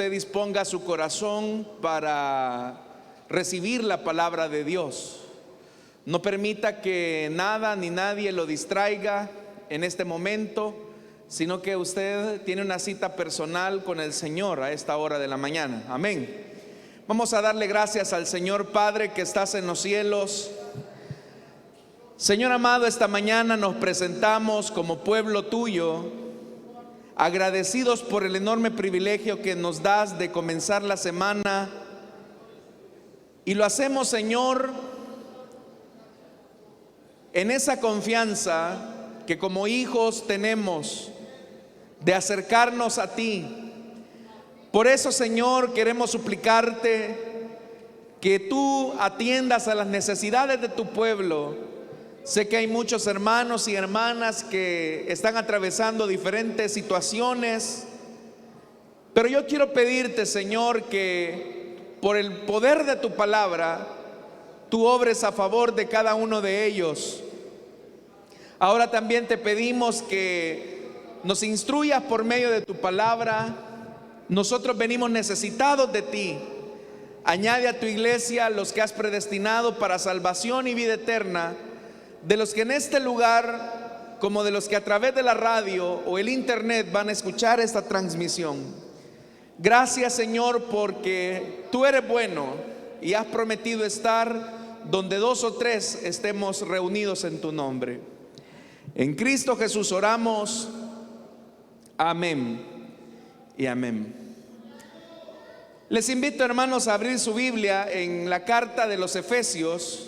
usted disponga su corazón para recibir la palabra de Dios. No permita que nada ni nadie lo distraiga en este momento, sino que usted tiene una cita personal con el Señor a esta hora de la mañana. Amén. Vamos a darle gracias al Señor Padre que estás en los cielos. Señor amado, esta mañana nos presentamos como pueblo tuyo, agradecidos por el enorme privilegio que nos das de comenzar la semana. Y lo hacemos, Señor, en esa confianza que como hijos tenemos de acercarnos a ti. Por eso, Señor, queremos suplicarte que tú atiendas a las necesidades de tu pueblo. Sé que hay muchos hermanos y hermanas que están atravesando diferentes situaciones, pero yo quiero pedirte, Señor, que por el poder de tu palabra, tú obres a favor de cada uno de ellos. Ahora también te pedimos que nos instruyas por medio de tu palabra. Nosotros venimos necesitados de ti. Añade a tu iglesia los que has predestinado para salvación y vida eterna, de los que en este lugar, como de los que a través de la radio o el internet van a escuchar esta transmisión. Gracias, Señor, porque tú eres bueno y has prometido estar donde 2 o 3 estemos reunidos en tu nombre. En Cristo Jesús oramos. Amén y amén. Les invito, hermanos, a abrir su Biblia en la carta de los Efesios,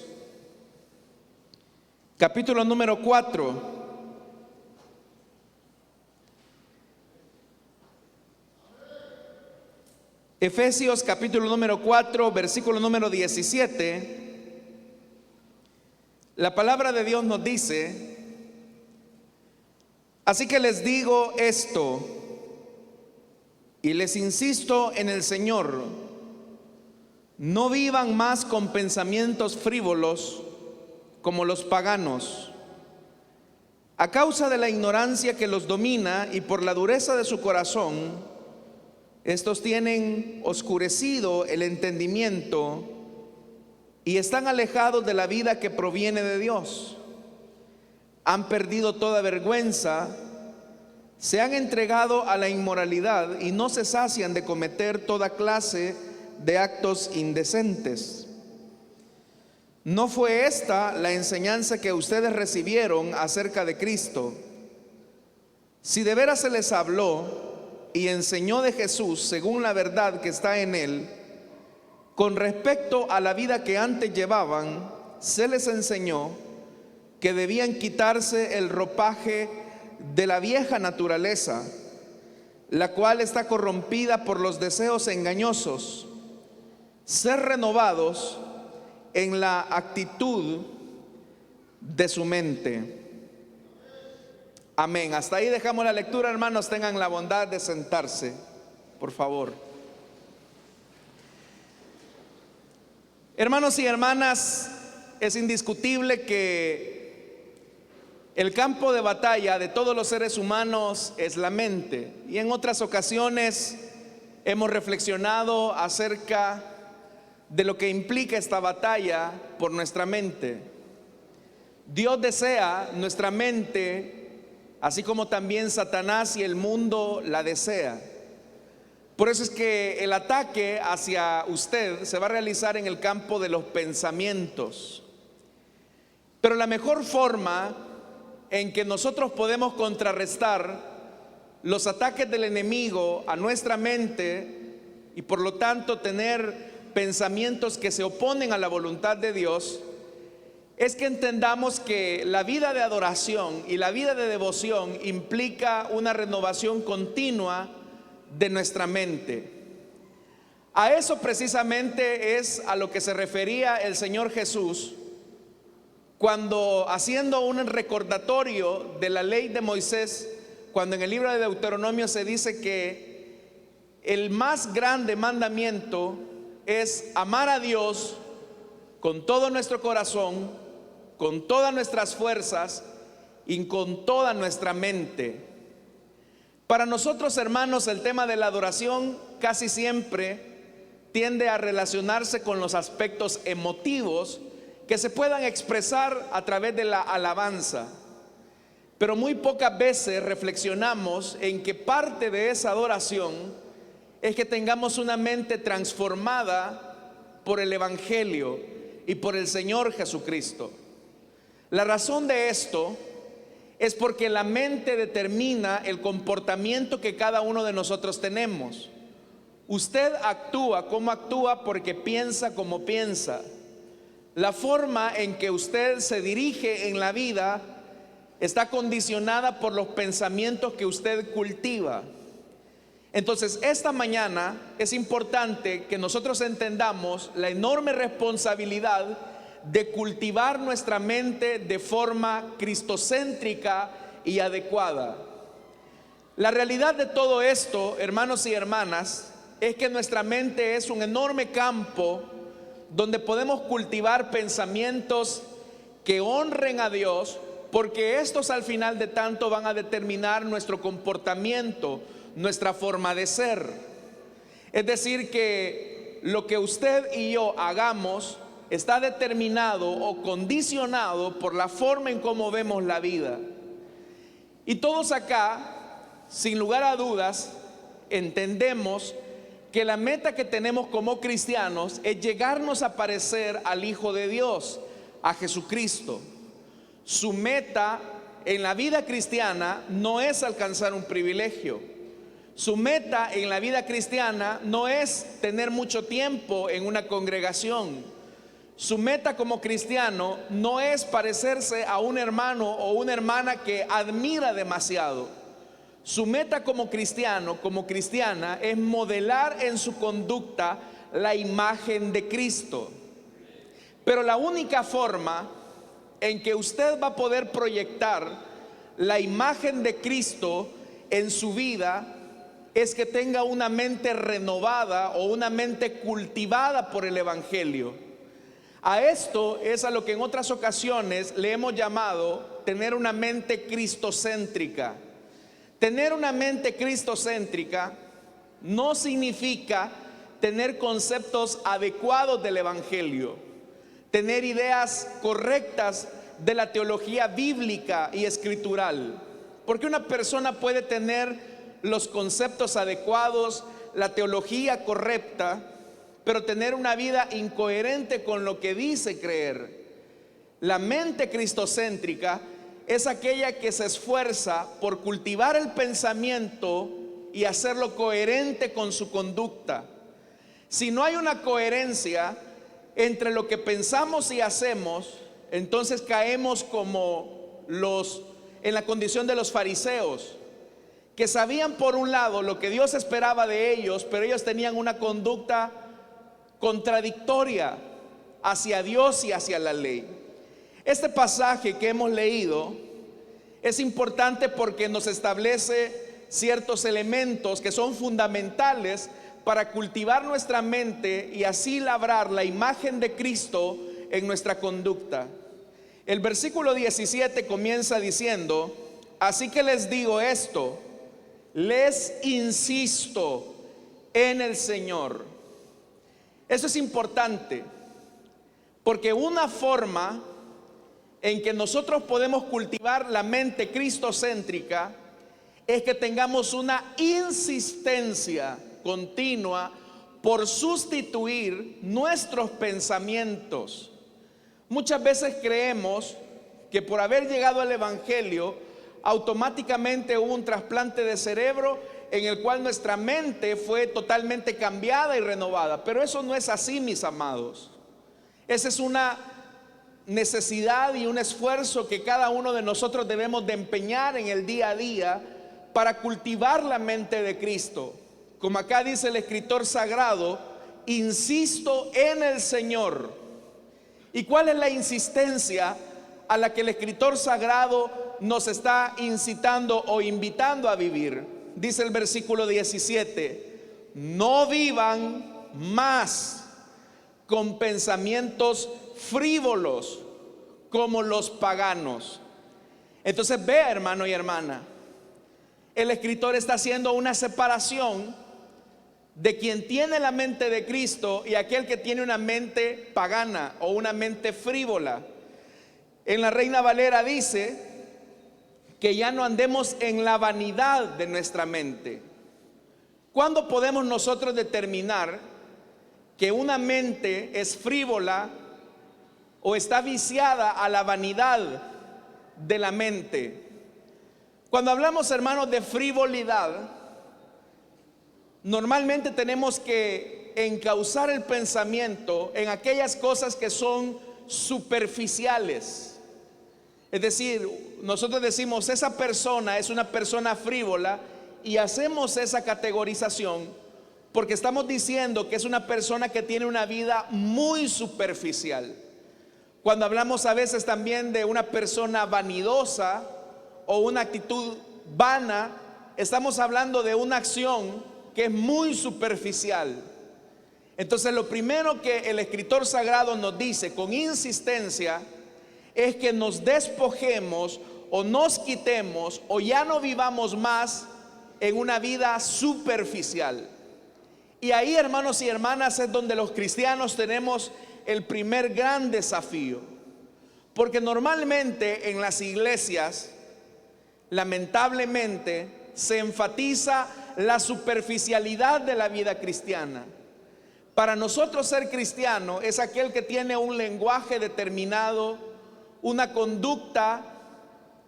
capítulo número 4. Efesios capítulo número 4, versículo número 17. La palabra de Dios nos dice: así que les digo esto y les insisto en el Señor, no vivan más con pensamientos frívolos como los paganos, a causa de la ignorancia que los domina y por la dureza de su corazón. Estos tienen oscurecido el entendimiento y están alejados de la vida que proviene de Dios. Han perdido toda vergüenza, se han entregado a la inmoralidad y no se sacian de cometer toda clase de actos indecentes. ¿No fue esta la enseñanza que ustedes recibieron acerca de Cristo? Si de veras se les habló y enseñó de Jesús según la verdad que está en él, con respecto a la vida que antes llevaban, se les enseñó que debían quitarse el ropaje de la vieja naturaleza, la cual está corrompida por los deseos engañosos, ser renovados en la actitud de su mente. Amén. Hasta ahí dejamos la lectura, hermanos. Tengan la bondad de sentarse, por favor. Hermanos y hermanas, es indiscutible que el campo de batalla de todos los seres humanos es la mente. Y en otras ocasiones hemos reflexionado acerca de lo que implica esta batalla por nuestra mente. Dios desea nuestra mente, así como también Satanás y el mundo la desea. Por eso es que el ataque hacia usted se va a realizar en el campo de los pensamientos. Pero la mejor forma en que nosotros podemos contrarrestar los ataques del enemigo a nuestra mente y por lo tanto tener pensamientos que se oponen a la voluntad de Dios, es que entendamos que la vida de adoración y la vida de devoción implica una renovación continua de nuestra mente. A eso precisamente es a lo que se refería el Señor Jesús cuando, haciendo un recordatorio de la ley de Moisés, cuando en el libro de Deuteronomio se dice que el más grande mandamiento es amar a Dios con todo nuestro corazón, con todas nuestras fuerzas y con toda nuestra mente. Para nosotros, hermanos, el tema de la adoración casi siempre tiende a relacionarse con los aspectos emotivos que se puedan expresar a través de la alabanza. Pero muy pocas veces reflexionamos en que parte de esa adoración es que tengamos una mente transformada por el Evangelio y por el Señor Jesucristo. La razón de esto es porque la mente determina el comportamiento que cada uno de nosotros tenemos. Usted actúa como actúa porque piensa como piensa. La forma en que usted se dirige en la vida está condicionada por los pensamientos que usted cultiva. Entonces, esta mañana es importante que nosotros entendamos la enorme responsabilidad de cultivar nuestra mente de forma cristocéntrica y adecuada. La realidad de todo esto, hermanos y hermanas, es que nuestra mente es un enorme campo donde podemos cultivar pensamientos que honren a Dios, porque estos al final de tanto van a determinar nuestro comportamiento, nuestra forma de ser. Es decir, que lo que usted y yo hagamos está determinado o condicionado por la forma en cómo vemos la vida. Y todos acá, sin lugar a dudas, entendemos que la meta que tenemos como cristianos es llegarnos a parecer al Hijo de Dios, a Jesucristo. Su meta en la vida cristiana no es alcanzar un privilegio. Su meta en la vida cristiana no es tener mucho tiempo en una congregación. Su meta como cristiano no es parecerse a un hermano o una hermana que admira demasiado. Su meta como cristiano, como cristiana, es modelar en su conducta la imagen de Cristo. Pero la única forma en que usted va a poder proyectar la imagen de Cristo en su vida es que tenga una mente renovada o una mente cultivada por el Evangelio. A esto es a lo que en otras ocasiones le hemos llamado tener una mente cristocéntrica. Tener una mente cristocéntrica no significa tener conceptos adecuados del Evangelio, tener ideas correctas de la teología bíblica y escritural. Porque una persona puede tener los conceptos adecuados, la teología correcta, pero tener una vida incoherente con lo que dice creer. La mente cristocéntrica es aquella que se esfuerza por cultivar el pensamiento y hacerlo coherente con su conducta. Si no hay una coherencia entre lo que pensamos y hacemos, entonces caemos como en la condición de los fariseos, que sabían por un lado lo que Dios esperaba de ellos, pero ellos tenían una conducta contradictoria hacia Dios y hacia la ley. Este pasaje que hemos leído es importante porque nos establece ciertos elementos que son fundamentales para cultivar nuestra mente y así labrar la imagen de Cristo en nuestra conducta. El versículo 17 comienza diciendo: así que les digo esto, les insisto en el Señor. Eso es importante, porque una forma en que nosotros podemos cultivar la mente cristocéntrica es que tengamos una insistencia continua por sustituir nuestros pensamientos. Muchas veces creemos que por haber llegado al Evangelio automáticamente hubo un trasplante de cerebro en el cual nuestra mente fue totalmente cambiada y renovada. Pero eso no es así, mis amados. Esa es una necesidad y un esfuerzo que cada uno de nosotros debemos de empeñar en el día a día para cultivar la mente de Cristo. Como acá dice el escritor sagrado, insisto en el Señor. ¿Y cuál es la insistencia a la que el escritor sagrado nos está incitando o invitando a vivir? Dice el versículo 17: no vivan más con pensamientos frívolos como los paganos. Entonces vea, hermano y hermana, el escritor está haciendo una separación de quien tiene la mente de Cristo y aquel que tiene una mente pagana o una mente frívola. En la Reina Valera dice que ya no andemos en la vanidad de nuestra mente. ¿Cuándo podemos nosotros determinar que una mente es frívola o está viciada a la vanidad de la mente? Cuando hablamos, hermanos, de frivolidad, normalmente tenemos que encauzar el pensamiento en aquellas cosas que son superficiales. Es decir, nosotros decimos, esa persona es una persona frívola, y hacemos esa categorización porque estamos diciendo que es una persona que tiene una vida muy superficial. Cuando hablamos a veces también de una persona vanidosa o una actitud vana, estamos hablando de una acción que es muy superficial. Entonces, lo primero que el escritor sagrado nos dice con insistencia es que nos despojemos o nos quitemos o ya no vivamos más en una vida superficial. Y ahí, hermanos y hermanas, es donde los cristianos tenemos el primer gran desafío, porque normalmente en las iglesias, lamentablemente, se enfatiza la superficialidad de la vida cristiana. Para nosotros, ser cristiano es aquel que tiene un lenguaje determinado, una conducta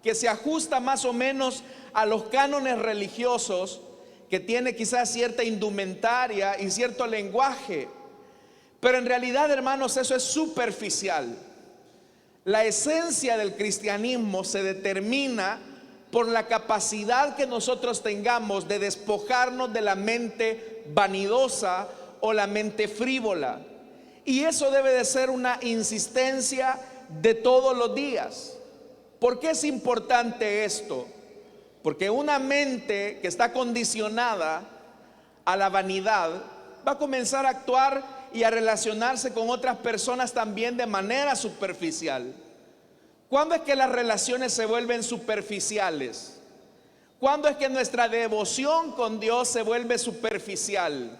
que se ajusta más o menos a los cánones religiosos, que tiene quizás cierta indumentaria y cierto lenguaje. Pero en realidad, hermanos, eso es superficial. La esencia del cristianismo se determina por la capacidad que nosotros tengamos de despojarnos de la mente vanidosa o la mente frívola. Y eso debe de ser una insistencia de todos los días. ¿Por qué es importante esto? Porque una mente que está condicionada a la vanidad va a comenzar a actuar y a relacionarse con otras personas también de manera superficial. ¿Cuándo es que las relaciones se vuelven superficiales? ¿Cuándo es que nuestra devoción con Dios se vuelve superficial?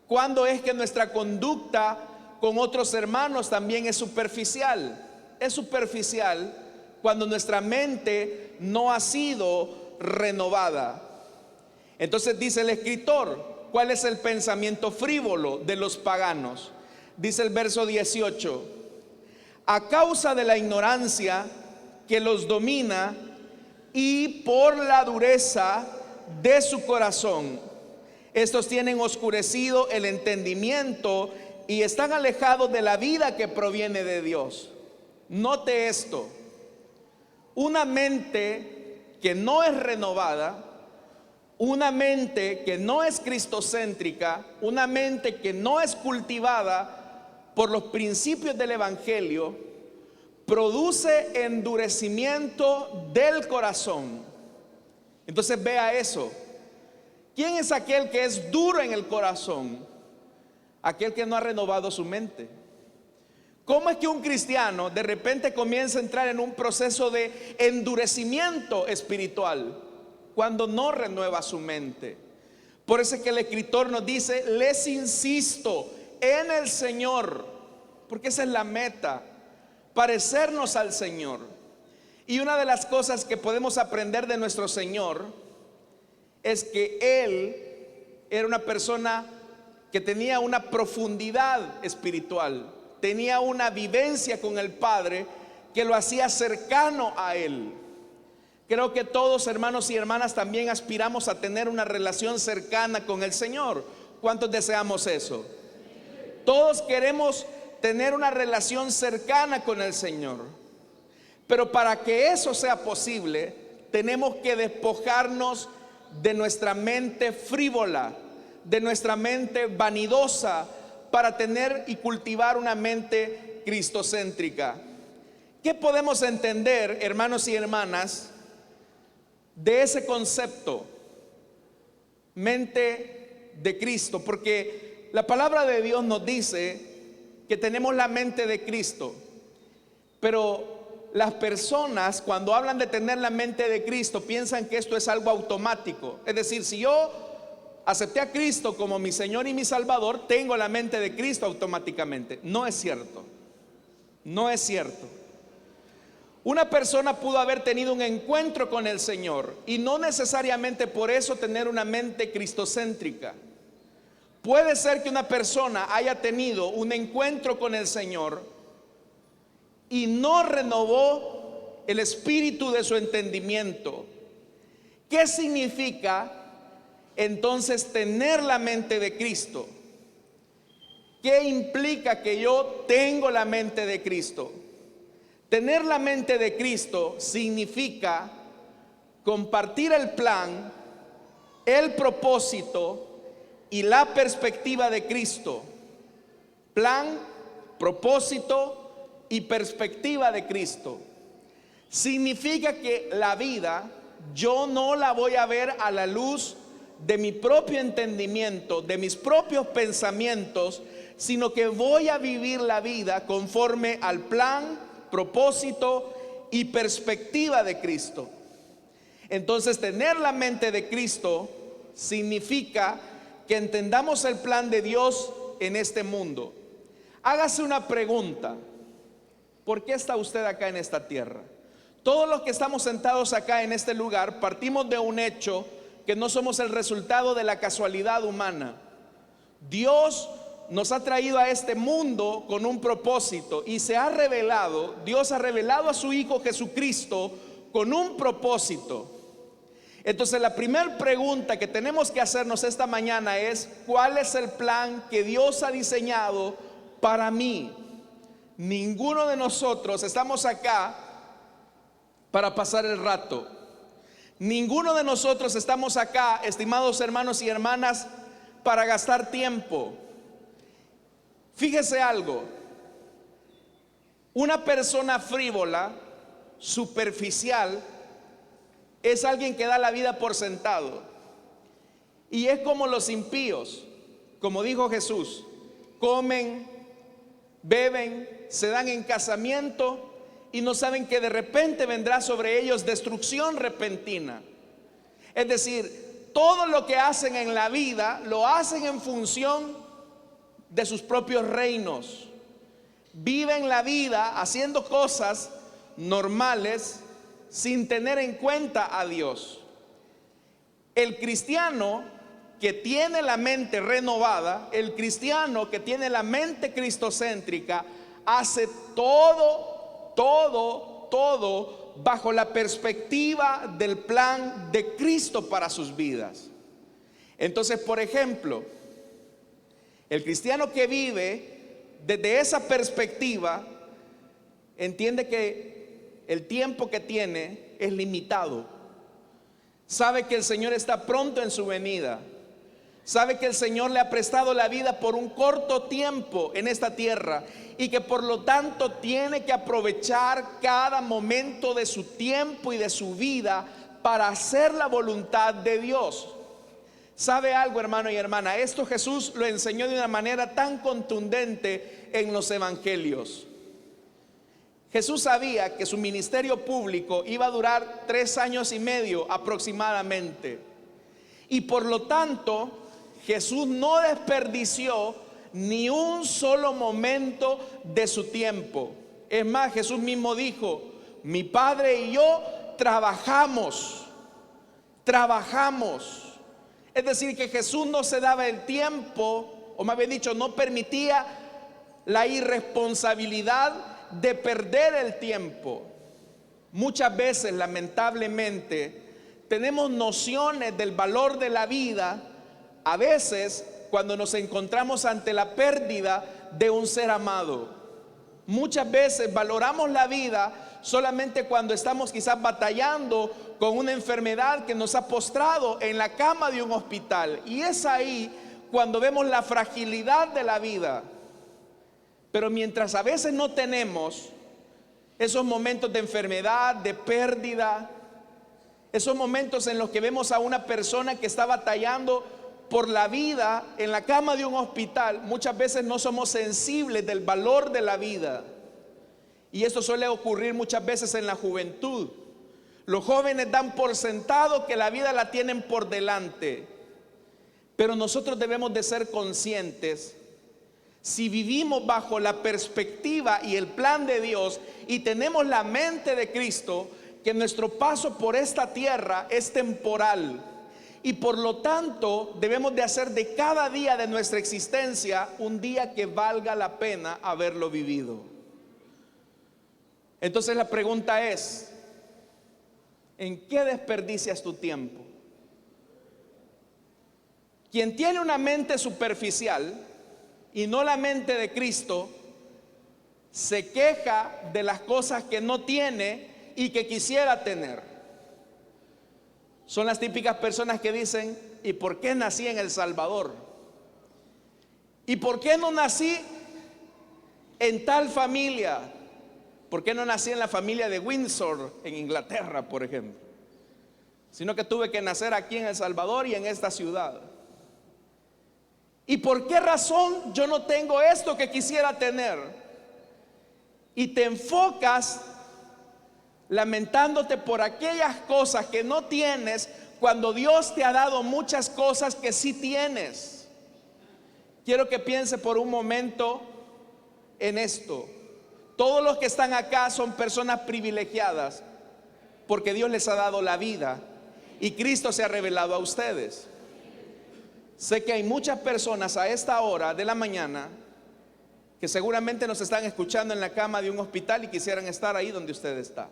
¿Cuándo es que nuestra conducta con otros hermanos también es superficial? Es superficial cuando nuestra mente no ha sido renovada. Entonces dice el escritor, ¿cuál es el pensamiento frívolo de los paganos? Dice el verso 18: a causa de la ignorancia que los domina y por la dureza de su corazón, estos tienen oscurecido el entendimiento y están alejados de la vida que proviene de Dios. Note esto: una mente que no es renovada, una mente que no es cristocéntrica, una mente que no es cultivada por los principios del evangelio, produce endurecimiento del corazón. Entonces vea eso. ¿Quién es aquel que es duro en el corazón? Aquel que no ha renovado su mente. ¿Cómo es que un cristiano de repente comienza a entrar en un proceso de endurecimiento espiritual cuando no renueva su mente? Por eso es que el escritor nos dice: les insisto en el Señor, porque esa es la meta, parecernos al Señor. Y una de las cosas que podemos aprender de nuestro Señor es que Él era una persona que tenía una profundidad espiritual, tenía una vivencia con el Padre que lo hacía cercano a Él. Creo que todos, hermanos y hermanas, también aspiramos a tener una relación cercana con el Señor. ¿Cuántos deseamos eso? Todos queremos tener una relación cercana con el Señor. Pero para que eso sea posible, tenemos que despojarnos de nuestra mente frívola, de nuestra mente vanidosa, para tener y cultivar una mente cristocéntrica. ¿Qué podemos entender, hermanos y hermanas, de ese concepto, mente de Cristo? Porque la palabra de Dios nos dice que tenemos la mente de Cristo, pero las personas cuando hablan de tener la mente de Cristo piensan que esto es algo automático. Es decir, si yo acepté a Cristo como mi Señor y mi Salvador, tengo la mente de Cristo automáticamente. No es cierto. No es cierto. Una persona pudo haber tenido un encuentro con el Señor y no necesariamente por eso tener una mente cristocéntrica. Puede ser que una persona haya tenido un encuentro con el Señor y no renovó el espíritu de su entendimiento. ¿Qué significa entonces tener la mente de Cristo? ¿Qué implica que yo tengo la mente de Cristo? Tener la mente de Cristo significa compartir el plan, el propósito y la perspectiva de Cristo. Plan, propósito y perspectiva de Cristo. Significa que la vida yo no la voy a ver a la luz de mi propio entendimiento, de mis propios pensamientos, sino que voy a vivir la vida conforme al plan, propósito y perspectiva de Cristo. Entonces, tener la mente de Cristo significa que entendamos el plan de Dios en este mundo. Hágase una pregunta: ¿por qué está usted acá en esta tierra? Todos los que estamos sentados acá en este lugar partimos de un hecho que no somos el resultado de la casualidad humana. Dios nos ha traído a este mundo con un propósito y se ha revelado, Dios ha revelado a su Hijo Jesucristo con un propósito. Entonces la primera pregunta que tenemos que hacernos esta mañana es: ¿cuál es el plan que Dios ha diseñado para mí? Ninguno de nosotros estamos acá para pasar el rato. Ninguno de nosotros estamos acá, estimados hermanos y hermanas, para gastar tiempo. Fíjese algo: una persona frívola, superficial, es alguien que da la vida por sentado. Y es como los impíos, como dijo Jesús: comen, beben, se dan en casamiento y no saben que de repente vendrá sobre ellos destrucción repentina. Es decir, todo lo que hacen en la vida lo hacen en función de sus propios reinos. Viven la vida haciendo cosas normales sin tener en cuenta a Dios. El cristiano que tiene la mente renovada, el cristiano que tiene la mente cristocéntrica, hace todo bajo la perspectiva del plan de Cristo para sus vidas. Entonces, por ejemplo, el cristiano que vive desde esa perspectiva entiende que el tiempo que tiene es limitado. Sabe que el Señor está pronto en su venida. Sabe que el Señor le ha prestado la vida por un corto tiempo en esta tierra y que por lo tanto tiene que aprovechar cada momento de su tiempo y de su vida para hacer la voluntad de Dios. ¿Sabe algo, hermano y hermana? Esto Jesús lo enseñó de una manera tan contundente en los evangelios. Jesús sabía que su ministerio público iba a durar 3 años y medio aproximadamente. Y por lo tanto, Jesús no desperdició ni un solo momento de su tiempo. Es más, Jesús mismo dijo: mi Padre y yo trabajamos. Es decir, que Jesús no se daba el tiempo, o más bien dicho, no permitía la irresponsabilidad de perder el tiempo. Muchas veces, lamentablemente, tenemos nociones del valor de la vida, a veces cuando nos encontramos ante la pérdida de un ser amado. Muchas veces valoramos la vida solamente cuando estamos quizás batallando con una enfermedad que nos ha postrado en la cama de un hospital. Y es ahí cuando vemos la fragilidad de la vida. Pero mientras a veces no tenemos esos momentos de enfermedad, de pérdida, esos momentos en los que vemos a una persona que está batallando por la vida en la cama de un hospital, muchas veces no somos sensibles del valor de la vida. Y esto suele ocurrir muchas veces en la juventud. Los jóvenes dan por sentado que la vida la tienen por delante. Pero nosotros debemos de ser conscientes, si vivimos bajo la perspectiva y el plan de Dios y tenemos la mente de Cristo, que nuestro paso por esta tierra es temporal. Y por lo tanto debemos de hacer de cada día de nuestra existencia un día que valga la pena haberlo vivido. Entonces la pregunta es, ¿en qué desperdicias tu tiempo? Quien tiene una mente superficial y no la mente de Cristo, se queja de las cosas que no tiene y que quisiera tener. Son las típicas personas que dicen, ¿y por qué nací en El Salvador? ¿Y por qué no nací en tal familia? ¿Por qué no nací en la familia de Windsor en Inglaterra, por ejemplo? Sino que tuve que nacer aquí en El Salvador y en esta ciudad. ¿Y por qué razón yo no tengo esto que quisiera tener? Y te enfocas lamentándote por aquellas cosas que no tienes, cuando Dios te ha dado muchas cosas que sí tienes. Quiero que piense por un momento en esto. Todos los que están acá son personas privilegiadas porque Dios les ha dado la vida y Cristo se ha revelado a ustedes. Sé que hay muchas personas a esta hora de la mañana que seguramente nos están escuchando en la cama de un hospital y quisieran estar ahí donde usted está.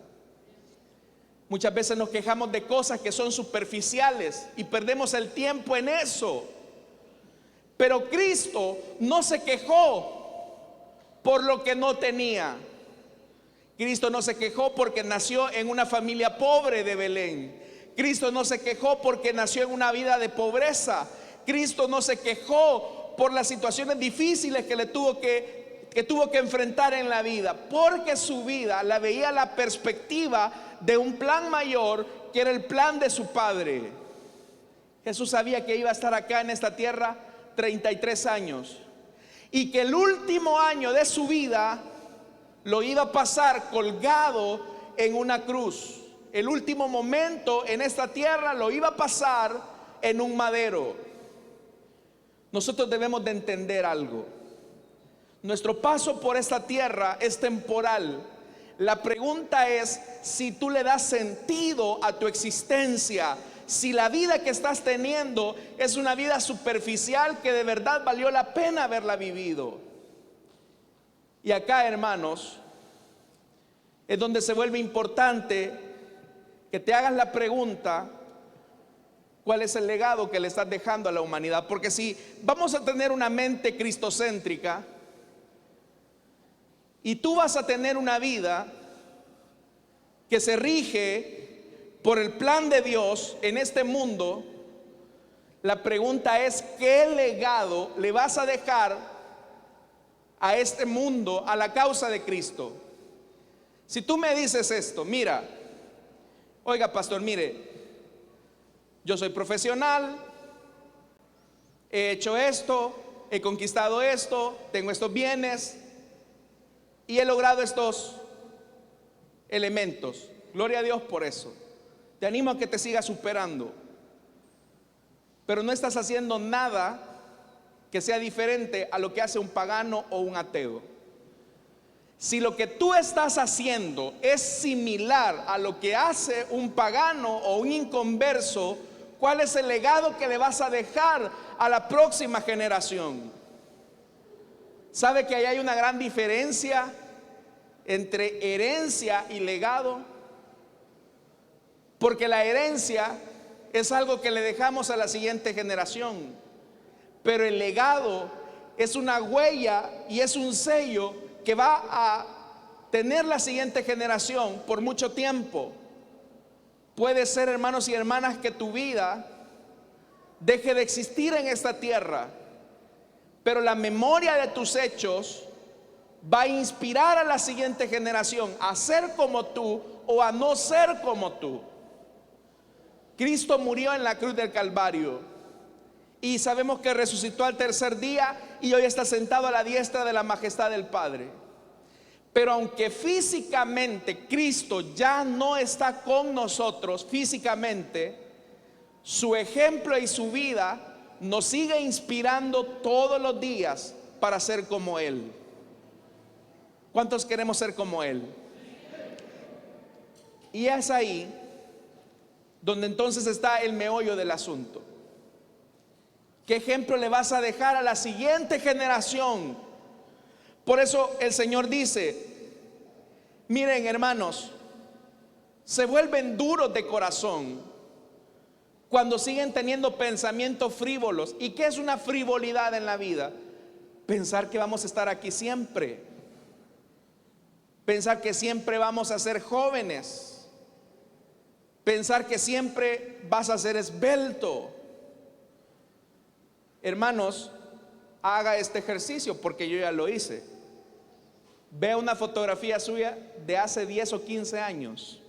Muchas veces nos quejamos de cosas que son superficiales y perdemos el tiempo en eso. Pero Cristo no se quejó por lo que no tenía. Cristo no se quejó porque nació en una familia pobre de Belén. Cristo no se quejó porque nació en una vida de pobreza. Cristo no se quejó por las situaciones difíciles que tuvo que enfrentar en la vida, porque su vida la veía la perspectiva de un plan mayor, que era el plan de su Padre. Jesús sabía que iba a estar acá en esta tierra 33 años y que el último año de su vida lo iba a pasar colgado en una cruz. El último momento en esta tierra lo iba a pasar en un madero. Nosotros debemos de entender algo. Nuestro paso por esta tierra es temporal. La pregunta es si tú le das sentido a tu existencia, si la vida que estás teniendo es una vida superficial que de verdad valió la pena haberla vivido. Y acá, hermanos, es donde se vuelve importante que te hagas la pregunta: ¿cuál es el legado que le estás dejando a la humanidad? Porque si vamos a tener una mente cristocéntrica y tú vas a tener una vida que se rige por el plan de Dios en este mundo, la pregunta es: ¿qué legado le vas a dejar a este mundo, a la causa de Cristo? Si tú me dices esto, mira, oiga pastor, mire, yo soy profesional, he hecho esto, he conquistado esto, tengo estos bienes y he logrado estos elementos. Gloria a Dios por eso. Te animo a que te sigas superando. Pero no estás haciendo nada que sea diferente a lo que hace un pagano o un ateo. Si lo que tú estás haciendo es similar a lo que hace un pagano o un inconverso, ¿cuál es el legado que le vas a dejar a la próxima generación? ¿Sabe que ahí hay una gran diferencia entre herencia y legado? Porque la herencia es algo que le dejamos a la siguiente generación, pero el legado es una huella y es un sello que va a tener la siguiente generación por mucho tiempo. Puede ser, hermanos y hermanas, que tu vida deje de existir en esta tierra, pero la memoria de tus hechos va a inspirar a la siguiente generación a ser como tú o a no ser como tú. Cristo murió en la cruz del Calvario y sabemos que resucitó al tercer día y hoy está sentado a la diestra de la majestad del Padre. Pero aunque físicamente Cristo ya no está con nosotros físicamente, su ejemplo y su vida nos sigue inspirando todos los días para ser como Él. ¿Cuántos queremos ser como Él? Y es ahí donde entonces está el meollo del asunto. ¿Qué ejemplo le vas a dejar a la siguiente generación? Por eso el Señor dice: miren, hermanos, se vuelven duros de corazón cuando siguen teniendo pensamientos frívolos. ¿Y qué es una frivolidad en la vida? Pensar que vamos a estar aquí siempre, pensar que siempre vamos a ser jóvenes, pensar que siempre vas a ser esbelto. Hermanos, haga este ejercicio, porque yo ya lo hice. Vea una fotografía suya de hace 10 o 15 años.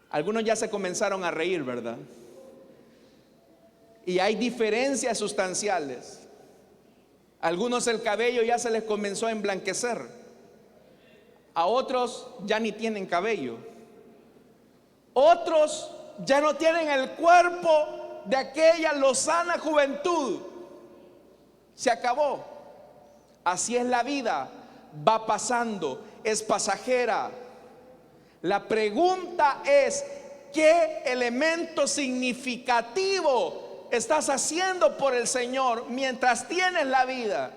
Algunos ya se comenzaron a reír, ¿verdad? Y hay diferencias sustanciales. Algunos el cabello ya se les comenzó a emblanquecer. A otros ya ni tienen cabello. Otros ya no tienen el cuerpo de aquella lozana juventud. Se acabó. Así es la vida. Va pasando, es pasajera. La pregunta es: ¿qué elemento significativo estás haciendo por el Señor mientras tienes la vida?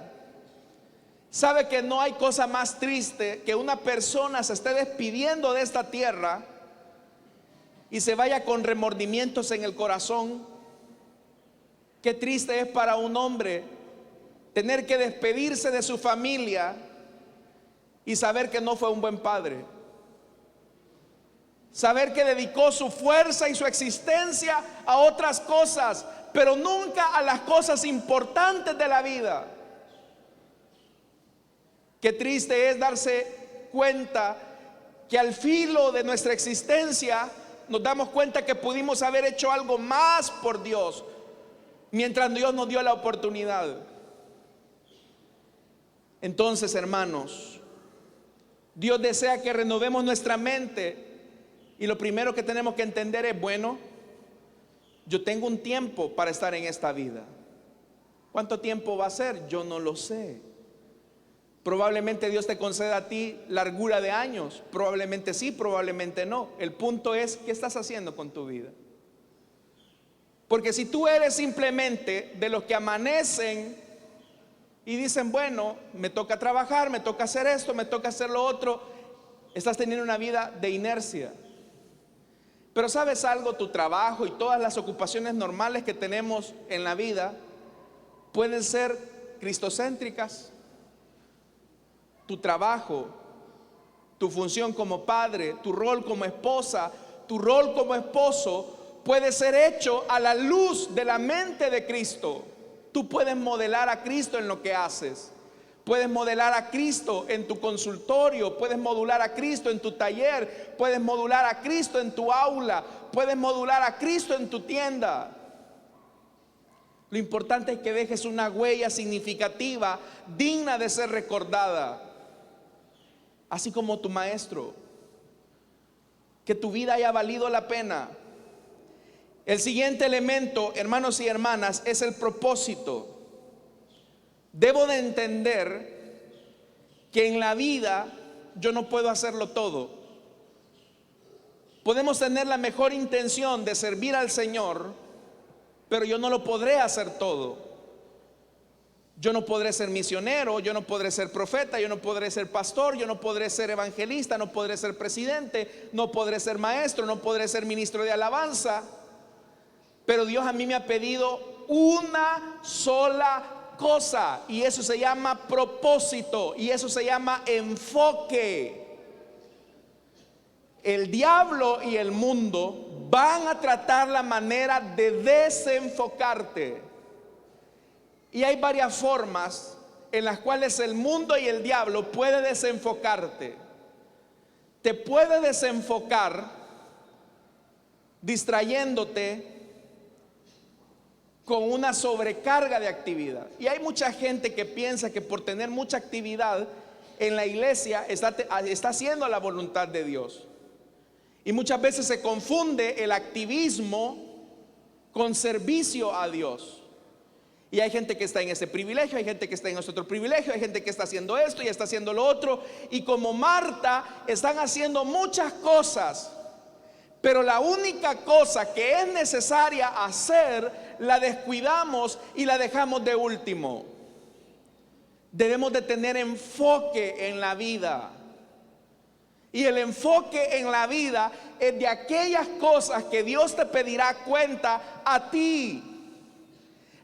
¿Sabe que no hay cosa más triste que una persona se esté despidiendo de esta tierra y se vaya con remordimientos en el corazón? Qué triste es para un hombre tener que despedirse de su familia y saber que no fue un buen padre, saber que dedicó su fuerza y su existencia a otras cosas, pero nunca a las cosas importantes de la vida. Qué triste es darse cuenta que al filo de nuestra existencia nos damos cuenta que pudimos haber hecho algo más por Dios mientras Dios nos dio la oportunidad. Entonces, hermanos, Dios desea que renovemos nuestra mente, y lo primero que tenemos que entender es: bueno, yo tengo un tiempo para estar en esta vida. ¿Cuánto tiempo va a ser? Yo no lo sé. Probablemente Dios te conceda a ti largura de años, probablemente sí, probablemente no. El punto es: ¿qué estás haciendo con tu vida? Porque si tú eres simplemente de los que amanecen y dicen: bueno, me toca trabajar, me toca hacer esto, me toca hacer lo otro, estás teniendo una vida de inercia. Pero ¿sabes algo? Tu trabajo y todas las ocupaciones normales que tenemos en la vida pueden ser cristocéntricas. Tu trabajo, tu función como padre, tu rol como esposa, tu rol como esposo puede ser hecho a la luz de la mente de Cristo. Tú puedes modelar a Cristo en lo que haces. Puedes modelar a Cristo en tu consultorio, puedes modular a Cristo en tu taller, puedes modular a Cristo en tu aula, puedes modular a Cristo en tu tienda. Lo importante es que dejes una huella significativa, digna de ser recordada, así como tu maestro. Que tu vida haya valido la pena. El siguiente elemento, hermanos y hermanas, es el propósito. Debo de entender que en la vida yo no puedo hacerlo todo. Podemos tener la mejor intención de servir al Señor, pero yo no lo podré hacer todo. Yo no podré ser misionero, yo no podré ser profeta, yo no podré ser pastor, yo no podré ser evangelista, no podré ser presidente, no podré ser maestro, no podré ser ministro de alabanza. Pero Dios a mí me ha pedido una sola cosa, y eso se llama propósito, y eso se llama enfoque. El diablo y el mundo van a tratar la manera de desenfocarte, y hay varias formas en las cuales el mundo y el diablo puede desenfocarte. Te puede desenfocar distrayéndote con una sobrecarga de actividad. Y hay mucha gente que piensa que por tener mucha actividad en la iglesia está haciendo la voluntad de Dios. Y muchas veces se confunde el activismo con servicio a Dios. Y hay gente que está en ese privilegio, hay gente que está en ese otro privilegio, hay gente que está haciendo esto y está haciendo lo otro. Y como Marta están haciendo muchas cosas, pero la única cosa que es necesaria hacer la descuidamos y la dejamos de último. Debemos de tener enfoque en la vida. Y el enfoque en la vida es de aquellas cosas que Dios te pedirá cuenta a ti.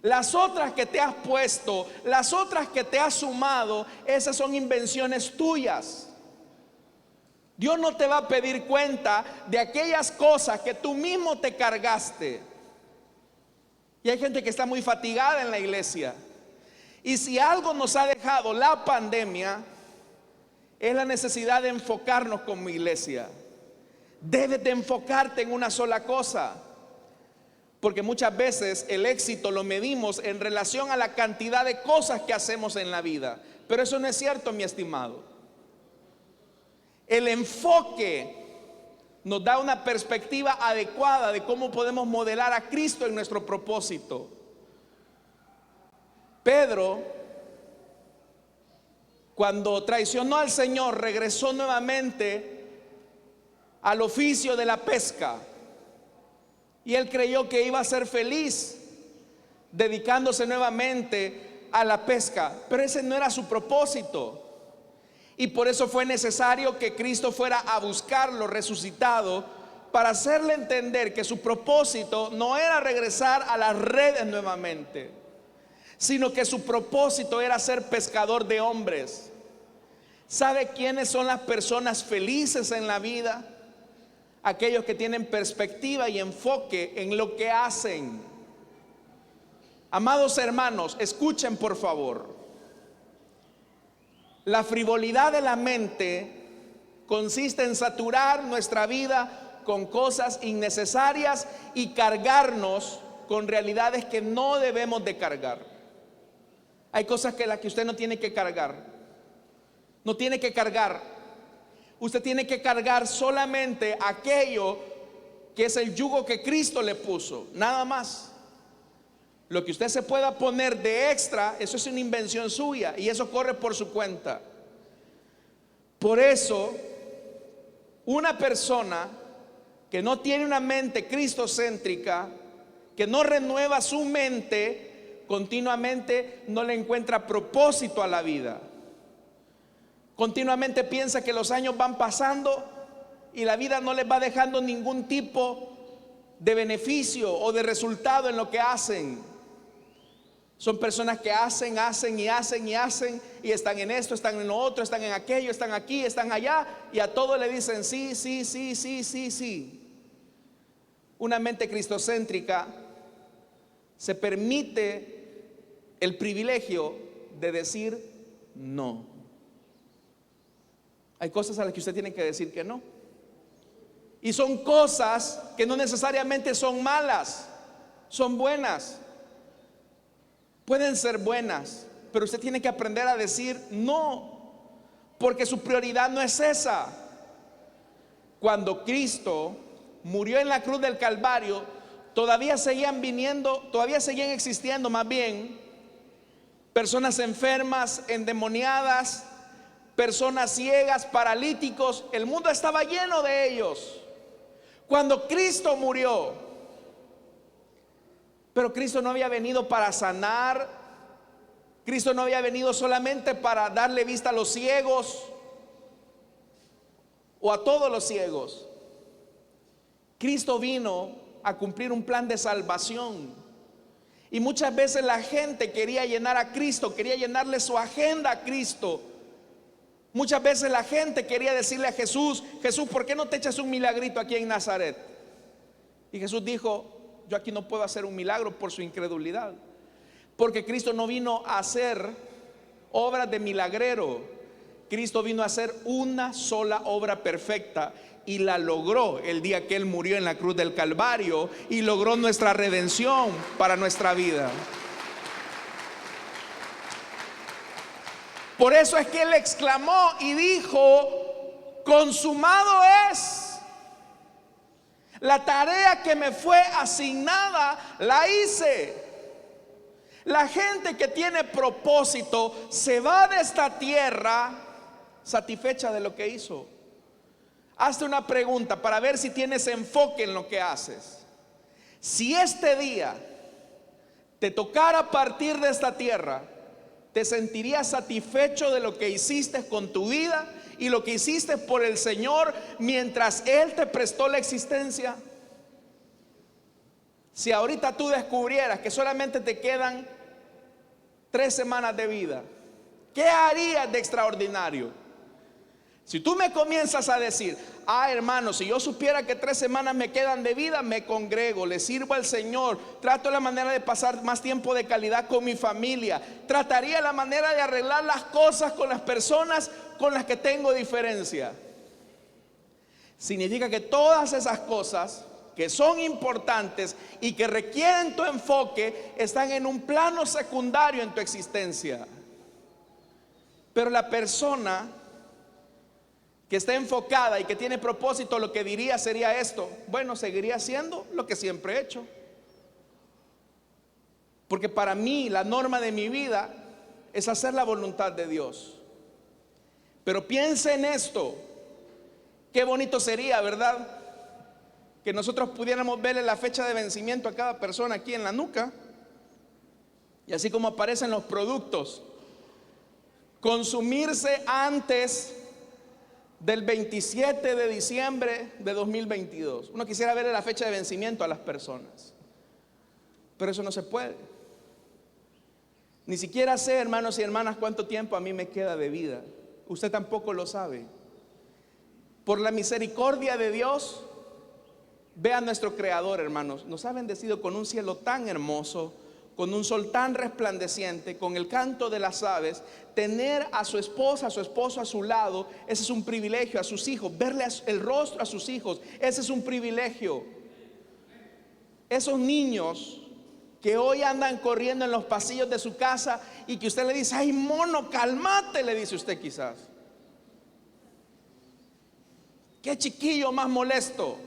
Las otras que te has puesto, las otras que te has sumado, esas son invenciones tuyas. Dios no te va a pedir cuenta de aquellas cosas que tú mismo te cargaste. Y hay gente que está muy fatigada en la iglesia. Y si algo nos ha dejado la pandemia, es la necesidad de enfocarnos como iglesia. Debes de enfocarte en una sola cosa. Porque muchas veces el éxito lo medimos en relación a la cantidad de cosas que hacemos en la vida. Pero eso no es cierto, mi estimado. El enfoque nos da una perspectiva adecuada de cómo podemos modelar a Cristo en nuestro propósito. Pedro, cuando traicionó al Señor, regresó nuevamente al oficio de la pesca. Y él creyó que iba a ser feliz dedicándose nuevamente a la pesca. Pero ese no era su propósito. Y por eso fue necesario que Cristo fuera a buscarlo resucitado, para hacerle entender que su propósito no era regresar a las redes nuevamente, sino que su propósito era ser pescador de hombres. ¿Sabe quiénes son las personas felices en la vida? Aquellos que tienen perspectiva y enfoque en lo que hacen. Amados hermanos, escuchen por favor. La frivolidad de la mente consiste en saturar nuestra vida con cosas innecesarias y cargarnos con realidades que no debemos de cargar. Hay cosas que las que usted no tiene que cargar. No tiene que cargar. Usted tiene que cargar solamente aquello que es el yugo que Cristo le puso, nada más. Lo que usted se pueda poner de extra, eso es una invención suya y eso corre por su cuenta. Por eso, una persona que no tiene una mente cristocéntrica, que no renueva su mente, continuamente no le encuentra propósito a la vida. Continuamente piensa que los años van pasando y la vida no les va dejando ningún tipo de beneficio o de resultado en lo que hacen. Son personas que hacen y están en esto, están en lo otro, están en aquello, están aquí, están allá, y a todo le dicen sí, sí, sí, sí, sí, sí. Una mente cristocéntrica se permite el privilegio de decir no. Hay cosas a las que usted tiene que decir que no. Y son cosas que no necesariamente son malas, son buenas. Pueden ser buenas, pero usted tiene que aprender a decir no, porque su prioridad no es esa. Cuando Cristo murió en la cruz del Calvario, todavía seguían existiendo más bien personas enfermas, endemoniadas, personas ciegas, paralíticos. El mundo estaba lleno de ellos cuando Cristo murió. Pero Cristo no había venido para sanar. Cristo no había venido solamente para darle vista a los ciegos o a todos los ciegos. Cristo vino a cumplir un plan de salvación. Y muchas veces la gente quería llenar a Cristo, quería llenarle su agenda a Cristo. Muchas veces la gente quería decirle a Jesús: Jesús, ¿por qué no te echas un milagrito aquí en Nazaret? Y Jesús dijo: yo aquí no puedo hacer un milagro por su incredulidad. Porque Cristo no vino a hacer obras de milagrero. Cristo vino a hacer una sola obra perfecta, y la logró el día que Él murió en la cruz del Calvario, y logró nuestra redención para nuestra vida. Por eso es que él exclamó y dijo: consumado es. La tarea que me fue asignada la hice. La gente que tiene propósito se va de esta tierra satisfecha de lo que hizo. Hazte una pregunta para ver si tienes enfoque en lo que haces. Si este día te tocara partir de esta tierra, ¿te sentirías satisfecho de lo que hiciste con tu vida y lo que hiciste por el Señor mientras Él te prestó la existencia? Si ahorita tú descubrieras que solamente te quedan 3 semanas de vida, ¿qué harías de extraordinario? Si tú me comienzas a decir: hermano, si yo supiera que 3 semanas me quedan de vida, me congrego, le sirvo al Señor, trato la manera de pasar más tiempo de calidad con mi familia, trataría la manera de arreglar las cosas con las personas con las que tengo diferencia. Significa que todas esas cosas que son importantes y que requieren tu enfoque están en un plano secundario en tu existencia. Pero la persona que está enfocada y que tiene propósito, lo que diría sería esto: bueno, seguiría haciendo lo que siempre he hecho, porque para mí la norma de mi vida es hacer la voluntad de Dios. Pero piensa en esto: qué bonito sería, ¿verdad?, que nosotros pudiéramos verle la fecha de vencimiento a cada persona aquí en la nuca, y así como aparecen los productos, consumirse antes del 27 de diciembre de 2022. Uno quisiera verle la fecha de vencimiento a las personas, pero eso no se puede. Ni siquiera sé, hermanos y hermanas, cuánto tiempo a mí me queda de vida. Usted tampoco lo sabe. Por la misericordia de Dios, ve a nuestro Creador, hermanos. Nos ha bendecido con un cielo tan hermoso, con un sol tan resplandeciente, con el canto de las aves. Tener a su esposa, a su esposo a su lado, ese es un privilegio. A sus hijos, verle el rostro a sus hijos, ese es un privilegio. Esos niños que hoy andan corriendo en los pasillos de su casa y que usted le dice: ay, mono, cálmate, le dice usted quizás. Qué chiquillo más molesto.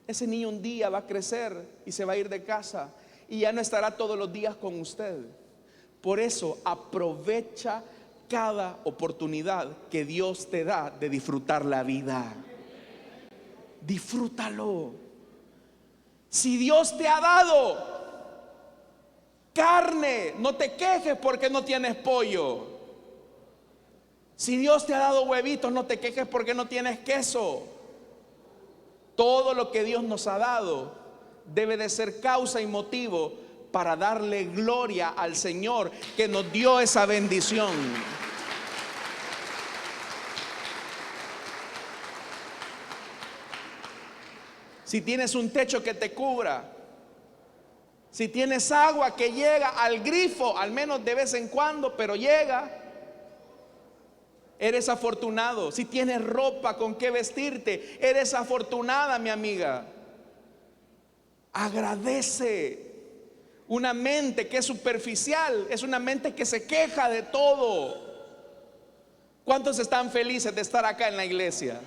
Ese niño un día va a crecer y se va a ir de casa y ya no estará todos los días con usted. Por eso aprovecha cada oportunidad que Dios te da de disfrutar la vida. Disfrútalo. Si Dios te ha dado carne, no te quejes porque no tienes pollo. Si Dios te ha dado huevitos, no te quejes porque no tienes queso. Todo lo que Dios nos ha dado debe de ser causa y motivo para darle gloria al Señor que nos dio esa bendición. Si tienes un techo que te cubra, si tienes agua que llega al grifo, al menos de vez en cuando, pero llega, eres afortunado. Si tienes ropa con que vestirte, eres afortunada, mi amiga. Agradece. Una mente que es superficial es una mente que se queja de todo. ¿Cuántos están felices de estar acá en la iglesia?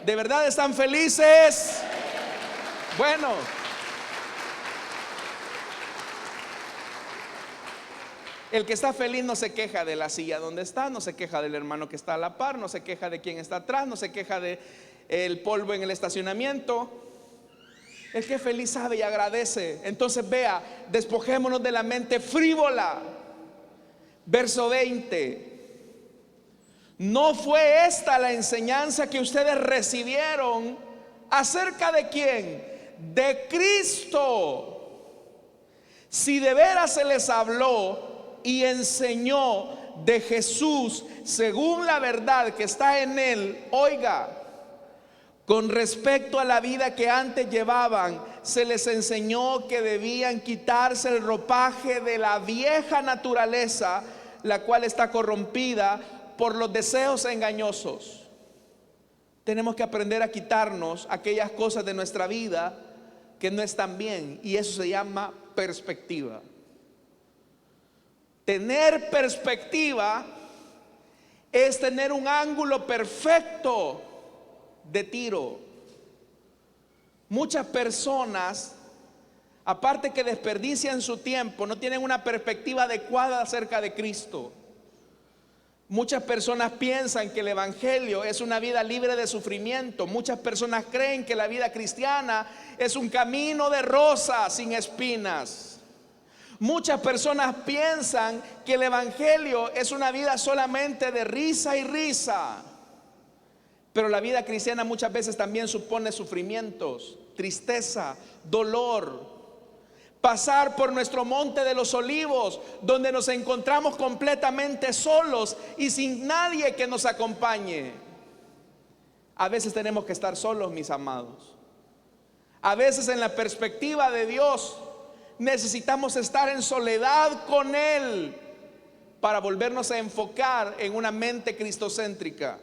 ¿De verdad están felices? Bueno, el que está feliz no se queja de la silla donde está, no se queja del hermano que está a la par, no se queja de quien está atrás, no se queja de el polvo en el estacionamiento. El que es feliz sabe y agradece. Entonces vea, despojémonos de la mente frívola. Verso 20. ¿No fue esta la enseñanza que ustedes recibieron? ¿Acerca de quién? De Cristo. Si de veras se les habló y enseñó de Jesús según la verdad que está en él, oiga, con respecto a la vida que antes llevaban, se les enseñó que debían quitarse el ropaje de la vieja naturaleza, la cual está corrompida por los deseos engañosos. Tenemos que aprender a quitarnos aquellas cosas de nuestra vida que no están bien, y eso se llama perspectiva. Tener perspectiva es tener un ángulo perfecto de tiro. Muchas personas, aparte que desperdician su tiempo, no tienen una perspectiva adecuada acerca de Cristo. Muchas personas piensan que el evangelio es una vida libre de sufrimiento. Muchas personas creen que la vida cristiana es un camino de rosas sin espinas. Muchas personas piensan que el evangelio es una vida solamente de risa y risa. Pero la vida cristiana muchas veces también supone sufrimientos, tristeza, dolor. Pasar por nuestro monte de los olivos, donde nos encontramos completamente solos y sin nadie que nos acompañe. A veces tenemos que estar solos, mis amados. A veces, en la perspectiva de Dios, necesitamos estar en soledad con Él para volvernos a enfocar en una mente cristocéntrica.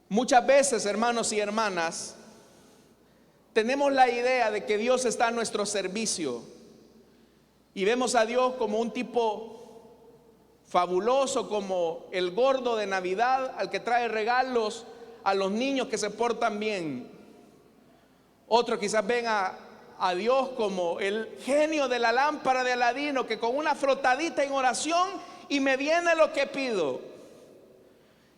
Muchas veces, hermanos y hermanas, tenemos la idea de que Dios está a nuestro servicio y vemos a Dios como un tipo fabuloso, como el gordo de Navidad al que trae regalos a los niños que se portan bien. Otros quizás ven a Dios como el genio de la lámpara de Aladino, que con una frotadita en oración y me viene lo que pido.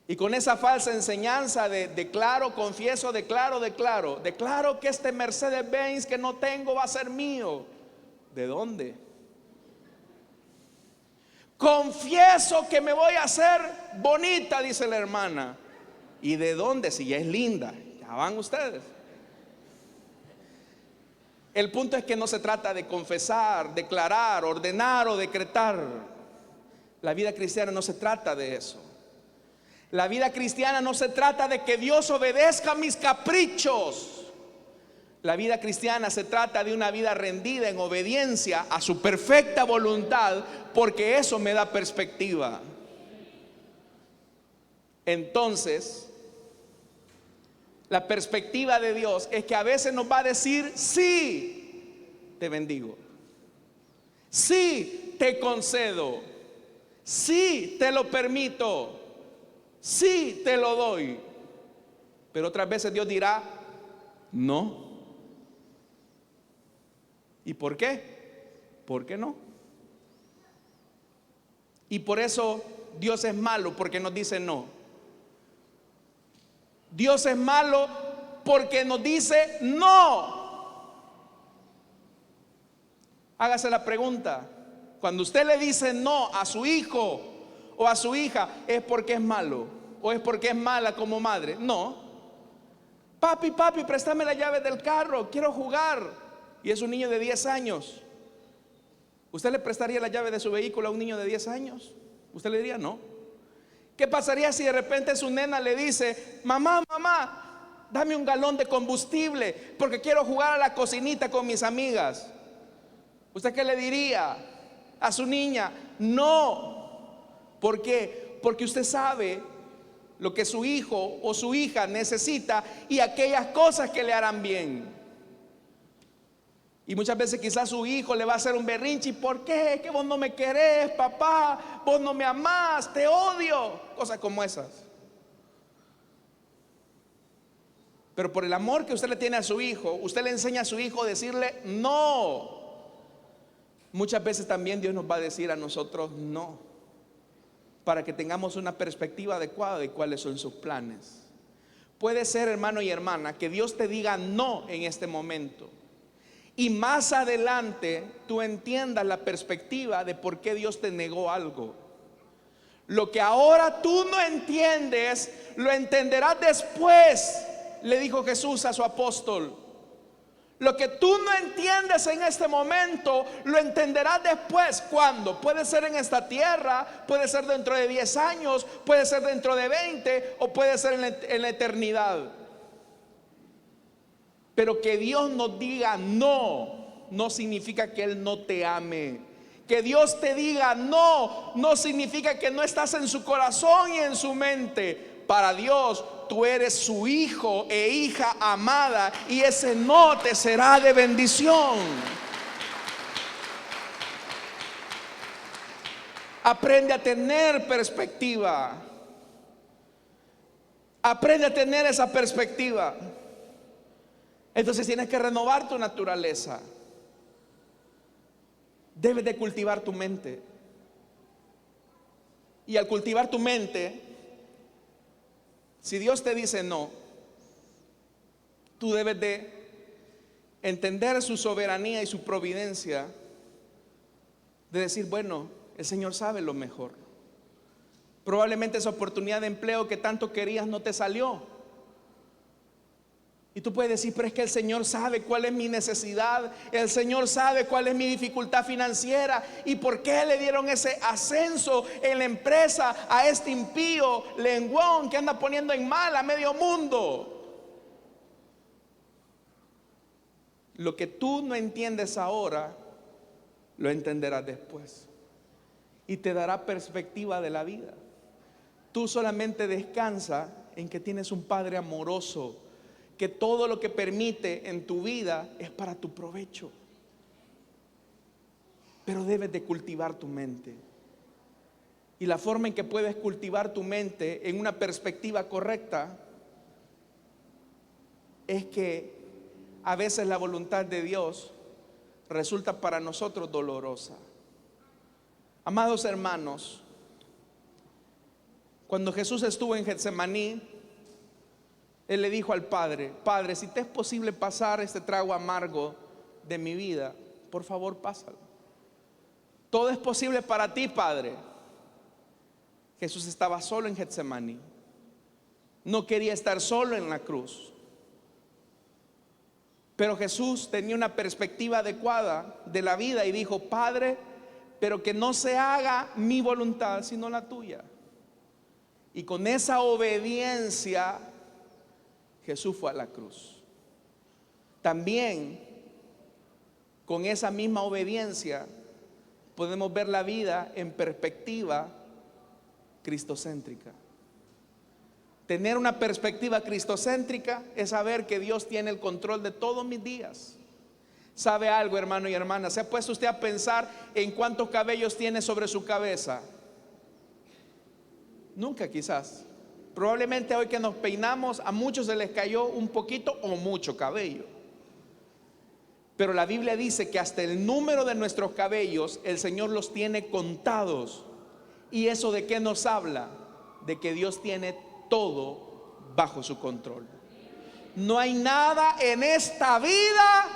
Y con esa falsa enseñanza de declaro, confieso, declaro que este Mercedes-Benz que no tengo va a ser mío. ¿De dónde? Confieso que me voy a hacer bonita, dice la hermana. ¿Y de dónde? Si ya es linda. Ya van ustedes. El punto es que no se trata de confesar, declarar, ordenar o decretar. La vida cristiana no se trata de eso. La vida cristiana no se trata de que Dios obedezca mis caprichos. La vida cristiana se trata de una vida rendida en obediencia a su perfecta voluntad, porque eso me da perspectiva. Entonces, la perspectiva de Dios es que a veces nos va a decir: sí, te bendigo, sí, te concedo, sí, te lo permito, sí, te lo doy. Pero otras veces Dios dirá: no. ¿Y por qué? ¿Por qué no? Y por eso Dios es malo, porque nos dice no. Dios es malo porque nos dice no. Hágase la pregunta: cuando usted le dice no a su hijo o a su hija, ¿es porque es malo o es porque es mala como madre? No. Papi, préstame la llave del carro, quiero jugar. Y es un niño de 10 años. ¿Usted le prestaría la llave de su vehículo a un niño de 10 años? Usted le diría no. ¿Qué pasaría si de repente su nena le dice: mamá, dame un galón de combustible porque quiero jugar a la cocinita con mis amigas? ¿Usted qué le diría a su niña? No. ¿Por qué? Porque usted sabe lo que su hijo o su hija necesita y aquellas cosas que le harán bien. Y muchas veces quizás su hijo le va a hacer un berrinche: ¿por qué? Que vos no me querés, papá, vos no me amás, te odio. Cosas como esas. Pero por el amor que usted le tiene a su hijo, usted le enseña a su hijo a decirle no. Muchas veces también Dios nos va a decir a nosotros no, para que tengamos una perspectiva adecuada de cuáles son sus planes. Puede ser, hermano y hermana, que Dios te diga no en este momento, y más adelante tú entiendas la perspectiva de por qué Dios te negó algo. Lo que ahora tú no entiendes, lo entenderás después, le dijo Jesús a su apóstol. Lo que tú no entiendes en este momento, lo entenderás después. ¿Cuándo? Puede ser en esta tierra, puede ser dentro de 10 años, puede ser dentro de 20 o puede ser en la eternidad. Pero que Dios nos diga no, no significa que Él no te ame. Que Dios te diga no, no significa que no estás en su corazón y en su mente. Para Dios, tú eres su hijo e hija amada, y ese no te será de bendición. Aprende a tener perspectiva. Aprende a tener esa perspectiva. Entonces tienes que renovar tu naturaleza. Debes de cultivar tu mente. Y al cultivar tu mente, si Dios te dice no, tú debes de entender su soberanía y su providencia, de decir, bueno, el Señor sabe lo mejor. Probablemente esa oportunidad de empleo que tanto querías no te salió. Y tú puedes decir, pero es que el Señor sabe cuál es mi necesidad, el Señor sabe cuál es mi dificultad financiera y por qué le dieron ese ascenso en la empresa a este impío lenguón que anda poniendo en mal a medio mundo. Lo que tú no entiendes ahora, lo entenderás después y te dará perspectiva de la vida. Tú solamente descansa en que tienes un Padre amoroso, que todo lo que permite en tu vida es para tu provecho. Pero debes de cultivar tu mente. Y la forma en que puedes cultivar tu mente en una perspectiva correcta es que a veces la voluntad de Dios resulta para nosotros dolorosa. Amados hermanos, cuando Jesús estuvo en Getsemaní, Él le dijo al Padre, Padre, si te es posible pasar este trago amargo de mi vida, por favor pásalo. Todo es posible para ti, Padre. Jesús estaba solo en Getsemaní. No quería estar solo en la cruz. Pero Jesús tenía una perspectiva adecuada de la vida y dijo, Padre, pero que no se haga mi voluntad sino la tuya. Y con esa obediencia Jesús fue a la cruz. También con esa misma obediencia podemos ver la vida en perspectiva cristocéntrica. Tener una perspectiva cristocéntrica es saber que Dios tiene el control de todos mis días. ¿Sabe algo, hermano y hermana? ¿Se ha puesto usted a pensar en cuántos cabellos tiene sobre su cabeza? Nunca, quizás. Probablemente hoy que nos peinamos, a muchos se les cayó un poquito o mucho cabello. Pero la Biblia dice que hasta el número de nuestros cabellos el Señor los tiene contados. ¿Y eso de qué nos habla? De que Dios tiene todo bajo su control. No hay nada en esta vida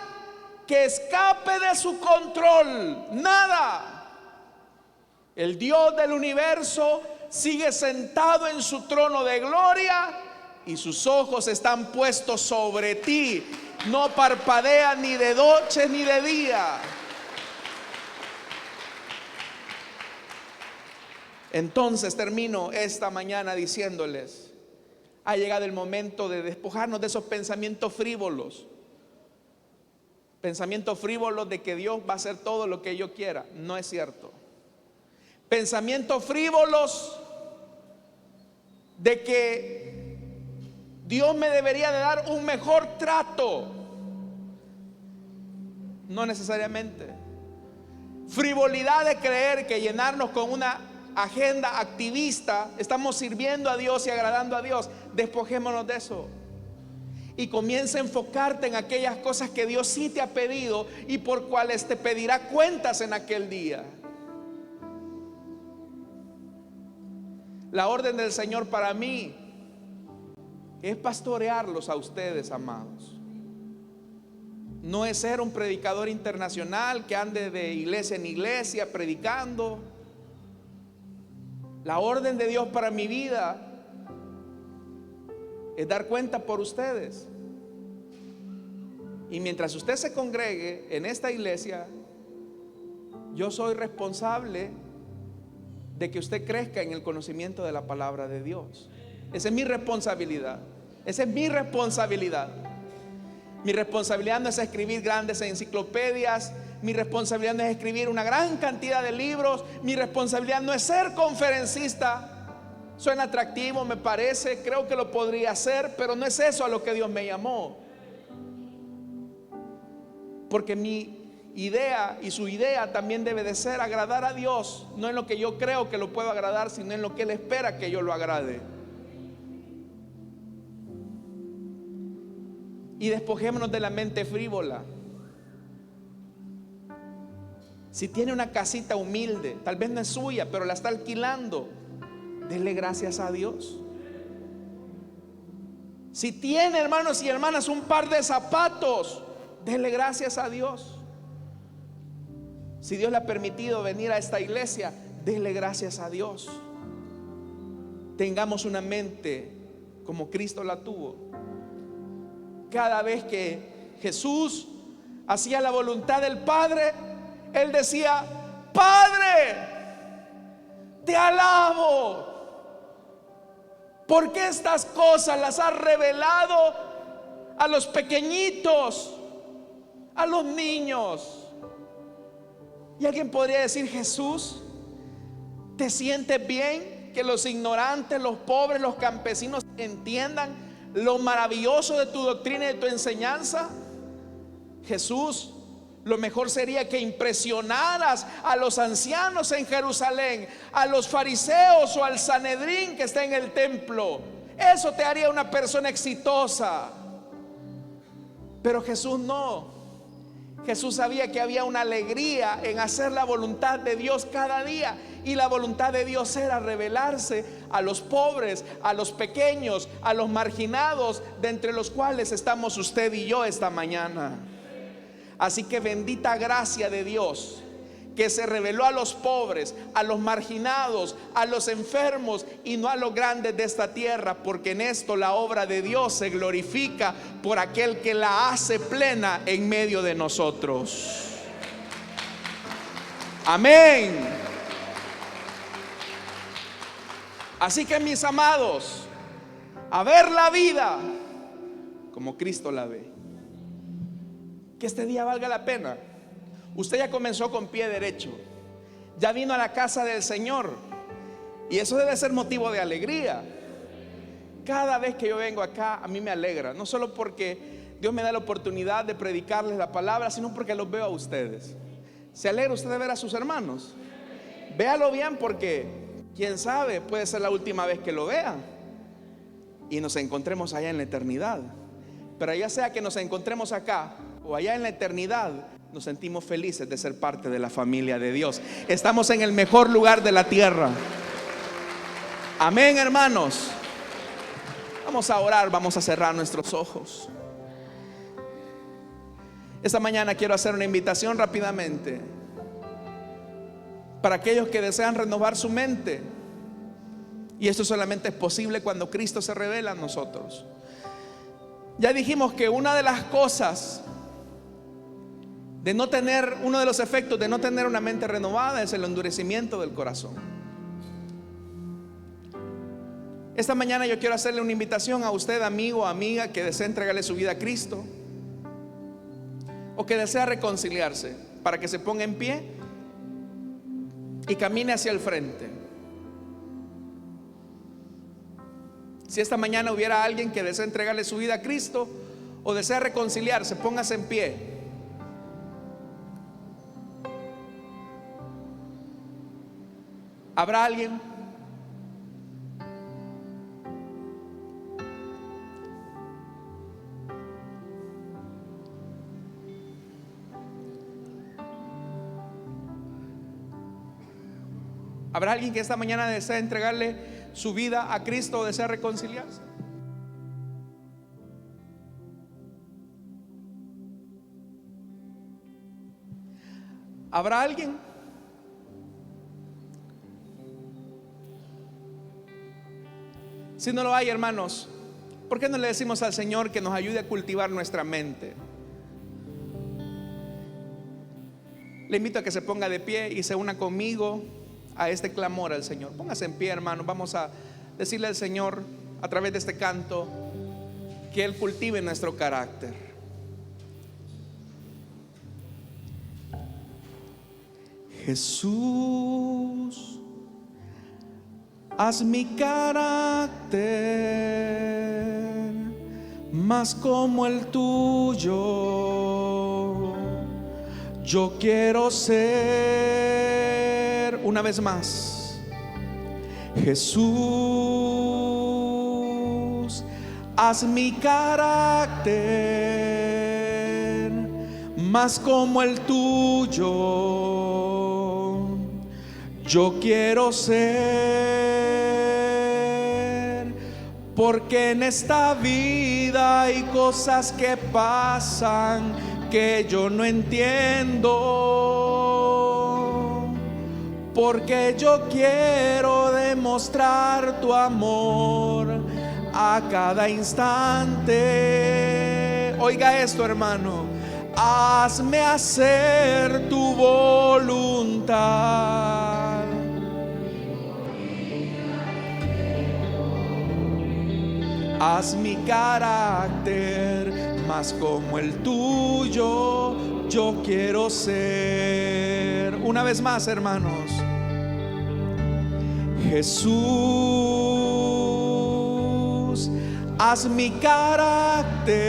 que escape de su control. Nada. El Dios del universo sigue sentado en su trono de gloria y sus ojos están puestos sobre ti. No parpadea ni de noche ni de día. Entonces termino esta mañana diciéndoles, ha llegado el momento de despojarnos de esos pensamientos frívolos. Pensamientos frívolos de que Dios va a hacer todo lo que yo quiera. No es cierto. Pensamientos frívolos de que Dios me debería de dar un mejor trato. No necesariamente. Frivolidad de creer que llenarnos con una agenda activista estamos sirviendo a Dios y agradando a Dios. Despojémonos de eso y comienza a enfocarte en aquellas cosas que Dios sí te ha pedido y por cuales te pedirá cuentas en aquel día. La orden del Señor para mí es pastorearlos a ustedes, amados. No es ser un predicador internacional que ande de iglesia en iglesia predicando. La orden de Dios para mi vida es dar cuenta por ustedes. Y mientras usted se congregue en esta iglesia, yo soy responsable de que usted crezca en el conocimiento de la palabra de Dios. Esa es mi responsabilidad. Esa es mi responsabilidad. Mi responsabilidad no es escribir grandes enciclopedias. Mi responsabilidad no es escribir una gran cantidad de libros. Mi responsabilidad no es ser conferencista. Suena atractivo, me parece, creo que lo podría hacer, pero no es eso a lo que Dios me llamó. Porque mi idea y su idea también debe de ser agradar a Dios, no en lo que yo creo que lo puedo agradar, sino en lo que Él espera que yo lo agrade. y despojémonos de la mente frívola. Si tiene una casita humilde, tal vez no es suya, pero la está alquilando, dele gracias a Dios. Si tiene, hermanos y hermanas, un par de zapatos, dele gracias a Dios. Si Dios le ha permitido venir a esta iglesia, dele gracias a Dios. Tengamos una mente como Cristo la tuvo. Cada vez que Jesús hacía la voluntad del Padre, Él decía: Padre, te alabo, porque estas cosas las has revelado a los pequeñitos, a los niños. Y alguien podría decir: Jesús, ¿te sientes bien que los ignorantes, los pobres, los campesinos entiendan lo maravilloso de tu doctrina y de tu enseñanza? Jesús, lo mejor sería que impresionaras a los ancianos en Jerusalén, a los fariseos o al Sanedrín que está en el templo. Eso te haría una persona exitosa. Pero Jesús no. Jesús sabía que había una alegría en hacer la voluntad de Dios cada día. Y la voluntad de Dios era revelarse a los pobres, a los pequeños, a los marginados, de entre los cuales estamos usted y yo esta mañana. Así que bendita gracia de Dios, que se reveló a los pobres, a los marginados, a los enfermos y no a los grandes de esta tierra, porque en esto la obra de Dios se glorifica por aquel que la hace plena en medio de nosotros. Amén. Así que, mis amados, a ver la vida como Cristo la ve. Que este día valga la pena. Usted ya comenzó con pie derecho, ya vino a la casa del Señor, y eso debe ser motivo de alegría. Cada vez que yo vengo acá, a mí me alegra, no solo porque Dios me da la oportunidad de predicarles la palabra, sino porque los veo a ustedes. ¿Se alegra usted de ver a sus hermanos? Véalo bien, porque quién sabe, puede ser la última vez que lo vea y nos encontremos allá en la eternidad. Pero ya sea que nos encontremos acá o allá en la eternidad, nos sentimos felices de ser parte de la familia de Dios. Estamos en el mejor lugar de la tierra. Amén, hermanos. Vamos a orar, vamos a cerrar nuestros ojos. Esta mañana quiero hacer una invitación rápidamente para aquellos que desean renovar su mente. Y esto solamente es posible cuando Cristo se revela a nosotros. Ya dijimos que una de las cosas de no tener, uno de los efectos de no tener una mente renovada es el endurecimiento del corazón. Esta mañana yo quiero hacerle una invitación a usted, amigo o amiga, que desea entregarle su vida a Cristo o que desea reconciliarse, para que se ponga en pie y camine hacia el frente. Si esta mañana hubiera alguien que desea entregarle su vida a Cristo o desea reconciliarse, póngase en pie. ¿Habrá alguien? ¿Habrá alguien que esta mañana desea entregarle su vida a Cristo o desea reconciliarse? ¿Habrá alguien? Si no lo hay, hermanos, ¿por qué no le decimos al Señor que nos ayude a cultivar nuestra mente? Le invito a que se ponga de pie y se una conmigo a este clamor al Señor. Póngase en pie, hermano. Vamos a decirle al Señor a través de este canto que Él cultive nuestro carácter. Jesús, haz mi carácter más como el tuyo. Yo quiero ser, una vez más, Jesús, haz mi carácter más como el tuyo. Yo quiero ser, porque en esta vida hay cosas que pasan que yo no entiendo, porque yo quiero demostrar tu amor a cada instante. Oiga esto, hermano: hazme hacer tu voluntad. Haz mi carácter más como el tuyo. Yo quiero ser. Una vez más, hermanos. Jesús, haz mi carácter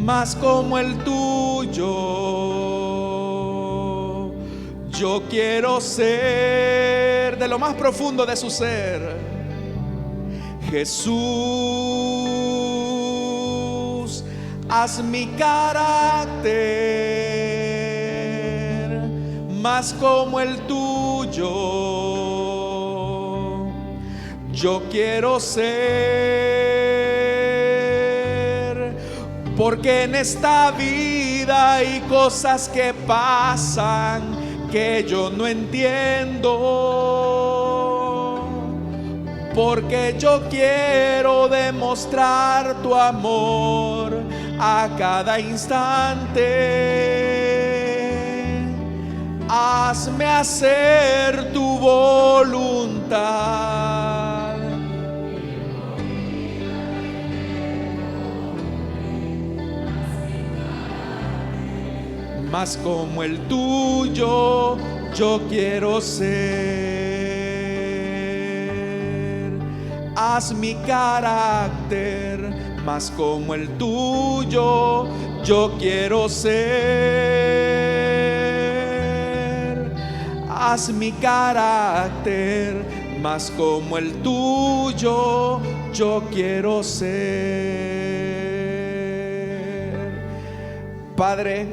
más como el tuyo. Yo quiero ser de lo más profundo de su ser. Jesús, haz mi carácter más como el tuyo. Yo quiero ser, porque en esta vida hay cosas que pasan que yo no entiendo, porque yo quiero demostrar tu amor a cada instante. Hazme hacer tu voluntad. Más como el tuyo, yo quiero ser. Haz mi carácter más como el tuyo. Yo quiero ser. Haz mi carácter más como el tuyo. Yo quiero ser. Padre,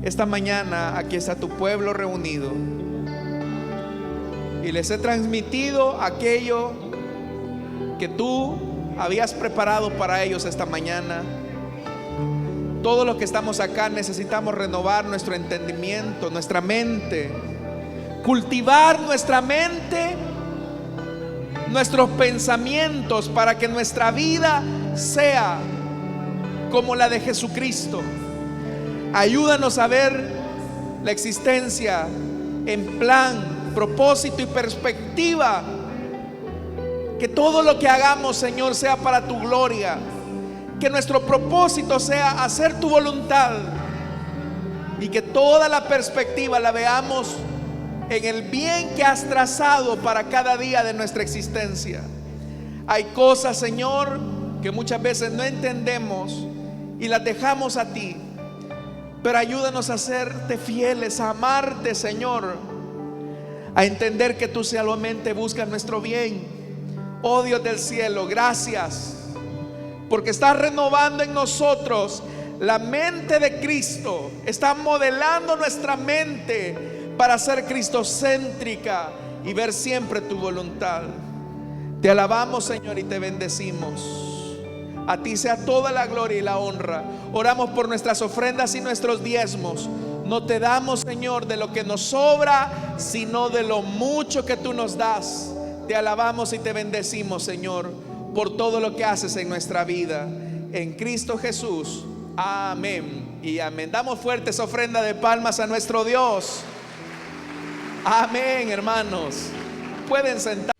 esta mañana aquí está tu pueblo reunido y les he transmitido aquello que tú habías preparado para ellos esta mañana. Todos los que estamos acá necesitamos renovar nuestro entendimiento, nuestra mente, cultivar nuestra mente, nuestros pensamientos, para que nuestra vida sea como la de Jesucristo. Ayúdanos a ver la existencia en plan, propósito y perspectiva. Que todo lo que hagamos, Señor, sea para tu gloria. Que nuestro propósito sea hacer tu voluntad. Y que toda la perspectiva la veamos en el bien que has trazado para cada día de nuestra existencia. Hay cosas, Señor, que muchas veces no entendemos y las dejamos a ti. Pero ayúdanos a serte fieles, a amarte, Señor, a entender que tú solamente buscas nuestro bien. Oh Dios del cielo, gracias, porque estás renovando en nosotros la mente de Cristo. Estás modelando nuestra mente para ser cristocéntrica y ver siempre tu voluntad. Te alabamos, Señor, y te bendecimos. A ti sea toda la gloria y la honra. Oramos por nuestras ofrendas y nuestros diezmos. No te damos, Señor, de lo que nos sobra, sino de lo mucho que tú nos das. Te alabamos y te bendecimos, Señor, por todo lo que haces en nuestra vida. En Cristo Jesús. Amén y amén. Damos fuertes ofrenda de palmas a nuestro Dios. Amén, hermanos. Pueden sentar.